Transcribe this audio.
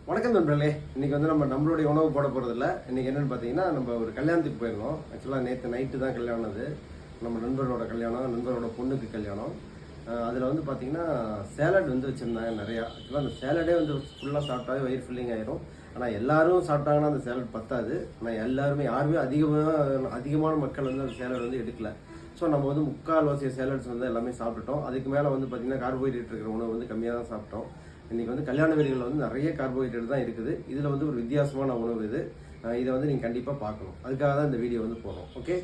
வணக்கம் நண்பர்களே. இன்னைக்கு வந்து நம்மளுடைய உணவு போட போகிறதில்ல. இன்னைக்கு என்னென்னு பார்த்தீங்கன்னா, நம்ம ஒரு கல்யாணத்துக்கு போயிருந்தோம். ஆக்சுவலாக நேற்று நைட்டு தான் கல்யாணம். அது நம்ம நண்பரோட கல்யாணம், நண்பரோட பொண்ணுக்கு கல்யாணம். அதில் வந்து பார்த்தீங்கன்னா சேலட் வந்து வச்சுருந்தாங்க நிறையா. ஆக்சுவலாக அந்த சேலடே வந்து ஃபுல்லாக சாப்பிட்டாவே வயிறு ஃபில்லிங் ஆயிரும். ஆனால் எல்லாரும் சாப்பிட்டாங்கன்னா அந்த சேலட் பத்தாது. ஆனால் யாருமே அதிகமான மக்கள் வந்து அந்த சேலட் வந்து எடுக்கல. ஸோ நம்ம வந்து முக்கால்வாசி சேலட்ஸ் வந்து எல்லாமே சாப்பிட்டுட்டோம். அதுக்கு மேலே வந்து பார்த்திங்கன்னா கார்போஹைட்ரேட் இருக்கிற உணவு வந்து கம்மியாக தான் சாப்பிட்டோம். இன்றைக்கி வந்து கல்யாண வீடுகளில் வந்து நிறைய கார்போஹைட்ரேட் தான் இருக்குது. இதில் வந்து ஒரு வித்தியாசமான உணவு இது. இதை வந்து நீங்கள் கண்டிப்பாக பார்க்கணும். அதுக்காக தான் இந்த வீடியோ வந்து போடுறோம். ஓகே.